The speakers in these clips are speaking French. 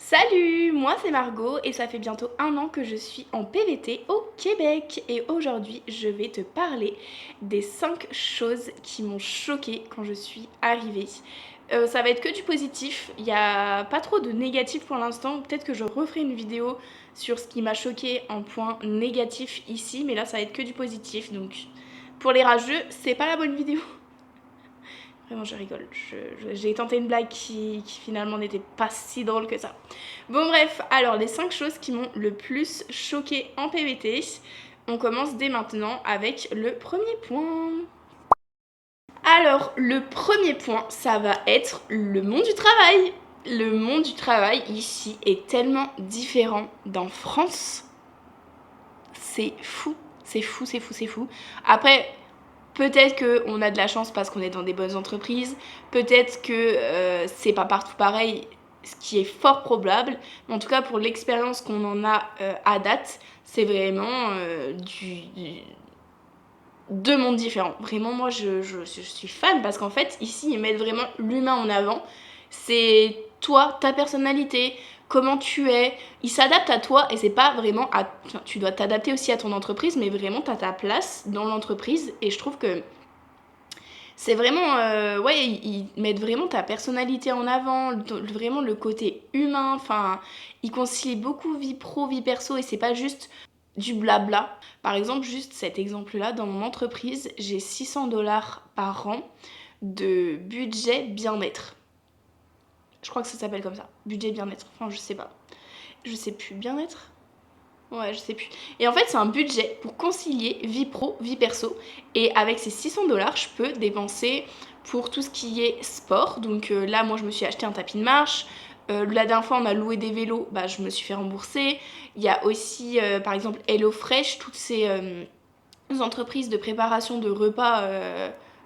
Salut, moi c'est Margot et ça fait bientôt 1 an que je suis en PVT au Québec et aujourd'hui je vais te parler des 5 choses qui m'ont choquée quand je suis arrivée. Ça va être que du positif, il n'y a pas trop de négatif pour l'instant, peut-être que je referai une vidéo sur ce qui m'a choqué en point négatif ici, mais là ça va être que du positif, donc pour les rageux c'est pas la bonne vidéo. Vraiment, je rigole. J'ai tenté une blague qui finalement n'était pas si drôle que ça. Bon, bref, alors les 5 choses qui m'ont le plus choqué en PVT. On commence dès maintenant avec le premier point. Alors, le premier point, ça va être le monde du travail. Le monde du travail ici est tellement différent d'en France. C'est fou, c'est fou, c'est fou, c'est fou. Après, peut-être qu'on a de la chance parce qu'on est dans des bonnes entreprises, peut-être que c'est pas partout pareil, ce qui est fort probable, mais en tout cas pour l'expérience qu'on en a à date, c'est vraiment deux mondes différents. Vraiment, moi je suis fan parce qu'en fait, ici, ils mettent vraiment l'humain en avant. C'est toi, ta personnalité, comment tu es. Ils s'adaptent à toi et c'est pas vraiment à. Enfin, tu dois t'adapter aussi à ton entreprise, mais vraiment, t'as ta place dans l'entreprise et je trouve que c'est vraiment. Ouais, ils mettent vraiment ta personnalité en avant, vraiment le côté humain. Enfin, ils concilient beaucoup vie pro, vie perso et c'est pas juste du blabla. Par exemple, juste cet exemple-là, dans mon entreprise, j'ai 600 $ par an de budget bien-être. Je crois que ça s'appelle comme ça, budget bien-être. Enfin, je sais pas. Je sais plus, bien-être. Ouais, je sais plus. Et en fait, c'est un budget pour concilier vie pro, vie perso. Et avec ces 600 $, je peux dépenser pour tout ce qui est sport. Donc là, moi, je me suis acheté un tapis de marche. La dernière fois, on a loué des vélos, bah, je me suis fait rembourser. Il y a aussi, par exemple, HelloFresh, toutes ces entreprises de préparation de repas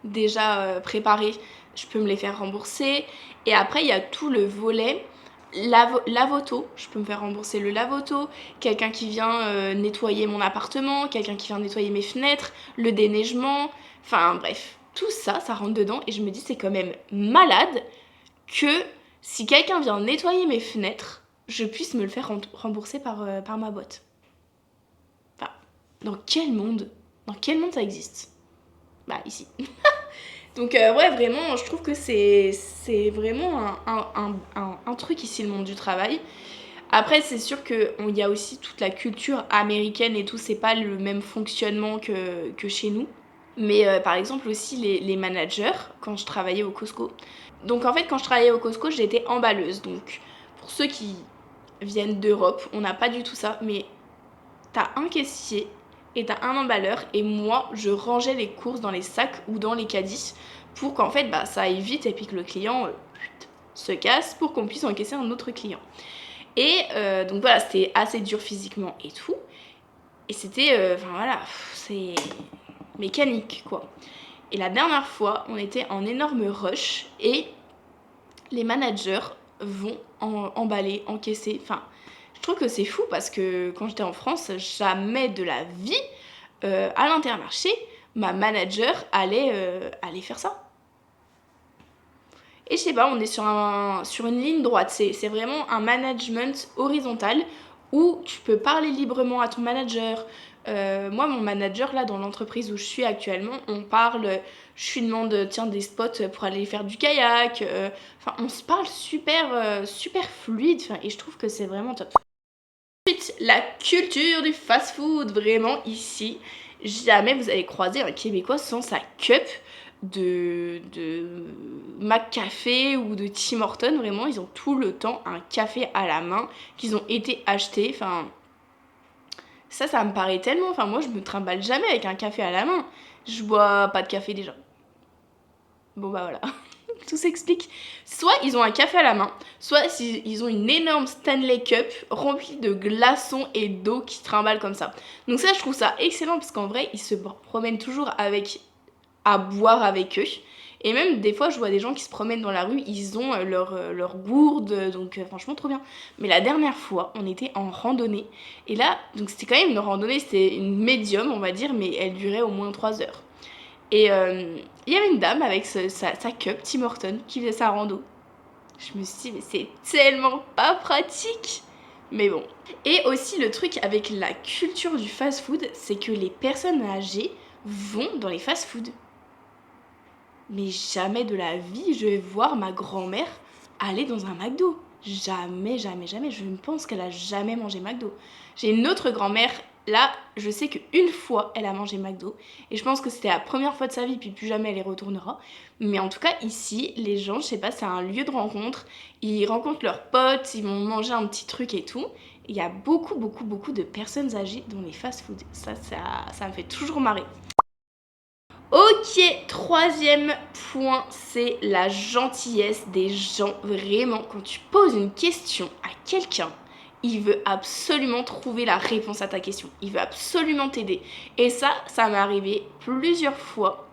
déjà préparés. Je peux me les faire rembourser. Et après, il y a tout le volet lavoto, je peux me faire rembourser le lavoto, quelqu'un qui vient nettoyer mon appartement, quelqu'un qui vient nettoyer mes fenêtres, le déneigement, enfin bref, tout ça, ça rentre dedans et je me dis c'est quand même malade que si quelqu'un vient nettoyer mes fenêtres, je puisse me le faire rembourser par ma boîte. Enfin, dans quel monde ça existe? Bah ici. Donc ouais, vraiment, je trouve que c'est vraiment un truc ici, le monde du travail. Après, c'est sûr qu'il y a aussi toute la culture américaine et tout, c'est pas le même fonctionnement que chez nous. Mais par exemple aussi les managers, quand je travaillais au Costco. Donc en fait, quand je travaillais au Costco, j'étais emballeuse. Donc pour ceux qui viennent d'Europe, on n'a pas du tout ça. Mais t'as un caissier et t'as un emballeur. Et moi, je rangeais les courses dans les sacs ou dans les caddies pour qu'en fait, bah, ça aille vite et puis que le client se casse pour qu'on puisse encaisser un autre client. Et donc voilà, c'était assez dur physiquement et tout. Et c'était, enfin voilà, c'est mécanique quoi. Et la dernière fois, on était en énorme rush et les managers vont emballer, encaisser. Enfin, je trouve que c'est fou parce que quand j'étais en France, jamais de la vie, à l'Intermarché, ma manager allait faire ça. Et je sais pas, on est sur une ligne droite. C'est vraiment un management horizontal où tu peux parler librement à ton manager. Moi, mon manager, là, dans l'entreprise où je suis actuellement, on parle, je lui demande, tiens, des spots pour aller faire du kayak. Enfin, on se parle super fluide. Enfin, et je trouve que c'est vraiment top. Ensuite, la culture du fast-food. Vraiment, ici, jamais vous allez croiser un Québécois sans sa cup de McCafé ou de Tim Hortons. Vraiment, ils ont tout le temps un café à la main qu'ils ont été achetés. Enfin, ça me paraît tellement. Enfin, moi, je me trimballe jamais avec un café à la main. Je bois pas de café déjà. Bon, bah voilà. Tout s'explique. Soit ils ont un café à la main, soit ils ont une énorme Stanley Cup remplie de glaçons et d'eau qui trimballent comme ça. Donc ça, je trouve ça excellent parce qu'en vrai, ils se promènent toujours avec à boire avec eux. Et même des fois, je vois des gens qui se promènent dans la rue, ils ont leur gourde, donc franchement trop bien. Mais la dernière fois, on était en randonnée. Et là, donc c'était quand même une randonnée, c'était une médium, on va dire, mais elle durait au moins 3 heures. Et il y avait une dame avec sa cup Tim Hortons qui faisait sa rando. Je me suis dit, mais c'est tellement pas pratique. Mais bon. Et aussi le truc avec la culture du fast-food, c'est que les personnes âgées vont dans les fast-food. Mais jamais de la vie, je vais voir ma grand-mère aller dans un McDo. Jamais, jamais, jamais. Je pense qu'elle a jamais mangé McDo. J'ai une autre grand-mère, là, je sais qu'une fois, elle a mangé McDo. Et je pense que c'était la première fois de sa vie, puis plus jamais elle y retournera. Mais en tout cas, ici, les gens, je sais pas, c'est un lieu de rencontre. Ils rencontrent leurs potes, ils vont manger un petit truc et tout. Il y a beaucoup, beaucoup, beaucoup de personnes âgées dans les fast-foods. Ça me fait toujours marrer. Ok, troisième point, c'est la gentillesse des gens. Vraiment, quand tu poses une question à quelqu'un, il veut absolument trouver la réponse à ta question. Il veut absolument t'aider. Et ça m'est arrivé plusieurs fois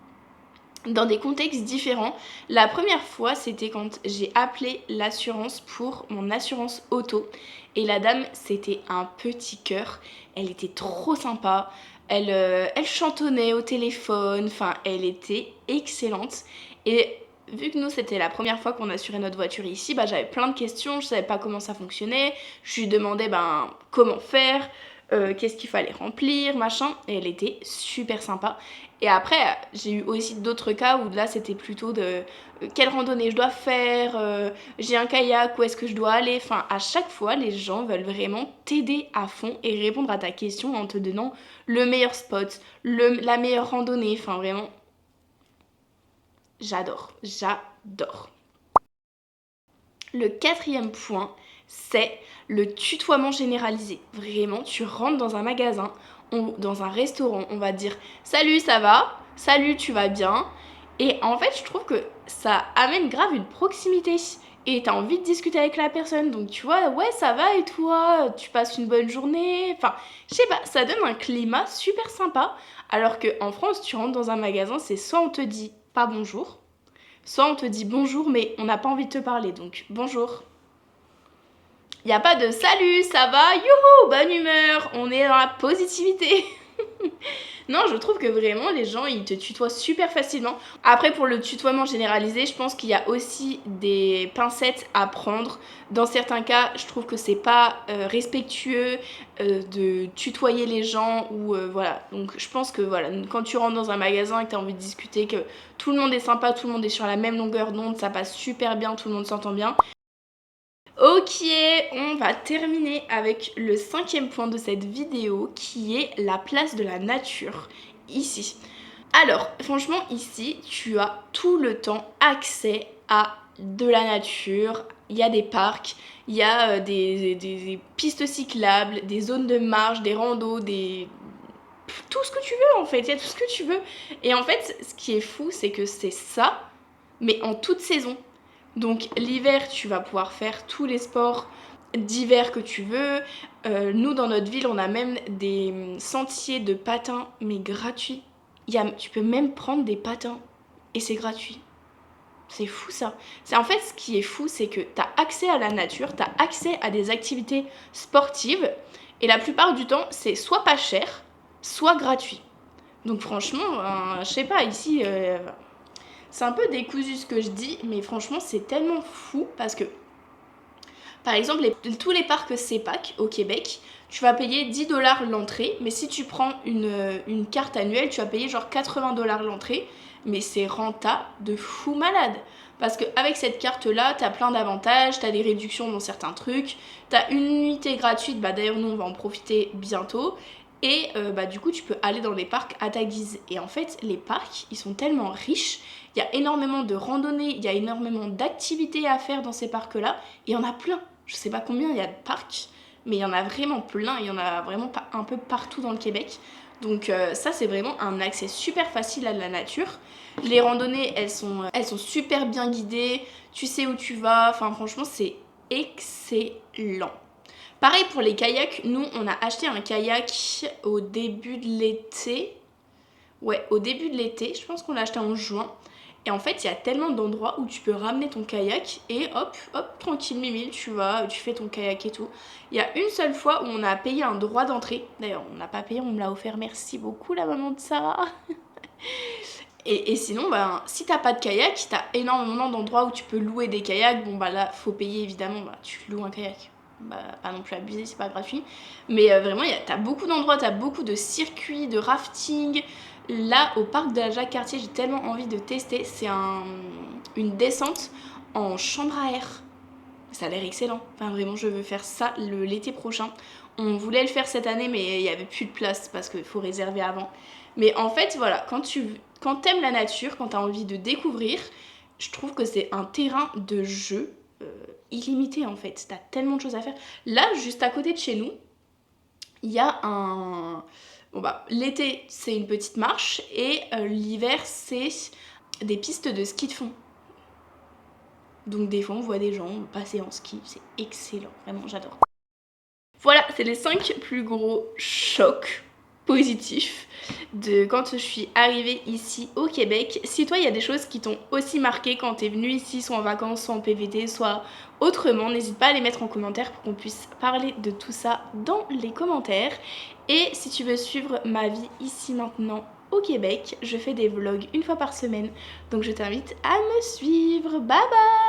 dans des contextes différents. La première fois, c'était quand j'ai appelé l'assurance pour mon assurance auto. Et la dame, c'était un petit cœur. Elle était trop sympa. Elle chantonnait au téléphone. Enfin, elle était excellente. Et vu que nous, c'était la première fois qu'on assurait notre voiture ici, bah, j'avais plein de questions. Je savais pas comment ça fonctionnait. Je lui demandais comment faire. Qu'est-ce qu'il fallait remplir, machin. Et elle était super sympa. Et après, j'ai eu aussi d'autres cas où là, c'était plutôt de quelle randonnée je dois faire, j'ai un kayak, où est-ce que je dois aller. Enfin, à chaque fois, les gens veulent vraiment t'aider à fond et répondre à ta question en te donnant le meilleur spot, la meilleure randonnée. Enfin, vraiment, j'adore, j'adore. Le quatrième point, c'est le tutoiement généralisé. Vraiment, tu rentres dans un magasin, dans un restaurant, on va te dire salut, ça va? Salut, tu vas bien? Et en fait, je trouve que ça amène grave une proximité. Et t'as envie de discuter avec la personne. Donc tu vois, ouais, ça va et toi? Tu passes une bonne journée? Enfin, je sais pas, ça donne un climat super sympa. Alors qu'en France, tu rentres dans un magasin, c'est soit on te dit pas bonjour, soit on te dit bonjour, mais on n'a pas envie de te parler, donc bonjour. Il n'y a pas de salut, ça va, youhou, bonne humeur, on est dans la positivité. Non, je trouve que vraiment les gens ils te tutoient super facilement. Après, pour le tutoiement généralisé, je pense qu'il y a aussi des pincettes à prendre. Dans certains cas, je trouve que c'est pas respectueux de tutoyer les gens ou voilà. Donc je pense que voilà, quand tu rentres dans un magasin et que tu as envie de discuter, que tout le monde est sympa, tout le monde est sur la même longueur d'onde, ça passe super bien, tout le monde s'entend bien. Ok, on va terminer avec le cinquième point de cette vidéo qui est la place de la nature ici. Alors, franchement, ici, tu as tout le temps accès à de la nature. Il y a des parcs, il y a des pistes cyclables, des zones de marche, des randos, tout ce que tu veux en fait, il y a tout ce que tu veux. Et en fait, ce qui est fou, c'est que c'est ça, mais en toute saison. Donc l'hiver, tu vas pouvoir faire tous les sports d'hiver que tu veux. Nous, dans notre ville, on a même des sentiers de patins, mais gratuits. Tu peux même prendre des patins et c'est gratuit. C'est fou ça. C'est en fait ce qui est fou, c'est que tu as accès à la nature, tu as accès à des activités sportives et la plupart du temps, c'est soit pas cher, soit gratuit. Donc franchement, je sais pas, ici, c'est un peu décousu ce que je dis, mais franchement, c'est tellement fou parce que, par exemple, tous les parcs CEPAC au Québec, tu vas payer 10$ l'entrée, mais si tu prends une carte annuelle, tu vas payer genre 80$ l'entrée, mais c'est rentable de fou malade. Parce qu'avec cette carte-là, t'as plein d'avantages, t'as des réductions dans certains trucs, t'as une nuitée gratuite, bah d'ailleurs nous on va en profiter bientôt, et du coup tu peux aller dans les parcs à ta guise. Et en fait, les parcs, ils sont tellement riches, il y a énormément de randonnées, il y a énormément d'activités à faire dans ces parcs-là, et il y en a plein. Je sais pas combien il y a de parcs, mais il y en a vraiment plein, il y en a vraiment un peu partout dans le Québec. Donc ça c'est vraiment un accès super facile à la nature. Les randonnées elles sont super bien guidées, tu sais où tu vas, enfin franchement c'est excellent. Pareil pour les kayaks, nous on a acheté un kayak au début de l'été. Ouais, au début de l'été, je pense qu'on l'a acheté en juin. Et en fait, il y a tellement d'endroits où tu peux ramener ton kayak et hop, hop, tranquille, mimile, tu vas, tu fais ton kayak et tout. Il y a une seule fois où on a payé un droit d'entrée. D'ailleurs, on n'a pas payé, on me l'a offert, merci beaucoup la maman de Sarah. Et sinon, ben, si t'as pas de kayak, t'as énormément d'endroits où tu peux louer des kayaks. Bon, bah là, faut payer évidemment, bah, tu loues un kayak. Bah, pas non plus abusé, c'est pas gratuit. Mais vraiment, t'as beaucoup d'endroits, t'as beaucoup de circuits, de rafting. Là, au parc de la Jacques-Cartier, j'ai tellement envie de tester. C'est une descente en chambre à air. Ça a l'air excellent. Enfin, vraiment, je veux faire ça l'été prochain. On voulait le faire cette année, mais il n'y avait plus de place parce qu'il faut réserver avant. Mais en fait, voilà, quand t'aimes la nature, quand t'as envie de découvrir, je trouve que c'est un terrain de jeu illimité en fait. T'as tellement de choses à faire. Là, juste à côté de chez nous, il y a un... Bon bah, l'été, c'est une petite marche et l'hiver, c'est des pistes de ski de fond. Donc des fois, on voit des gens passer en ski, c'est excellent, vraiment, j'adore. Voilà, c'est les 5 plus gros chocs positifs de quand je suis arrivée ici au Québec. Si toi, il y a des choses qui t'ont aussi marqué quand t'es venue ici, soit en vacances, soit en PVT, soit autrement, n'hésite pas à les mettre en commentaire pour qu'on puisse parler de tout ça dans les commentaires. Et si tu veux suivre ma vie ici maintenant au Québec, je fais des vlogs une fois par semaine, donc je t'invite à me suivre. Bye bye!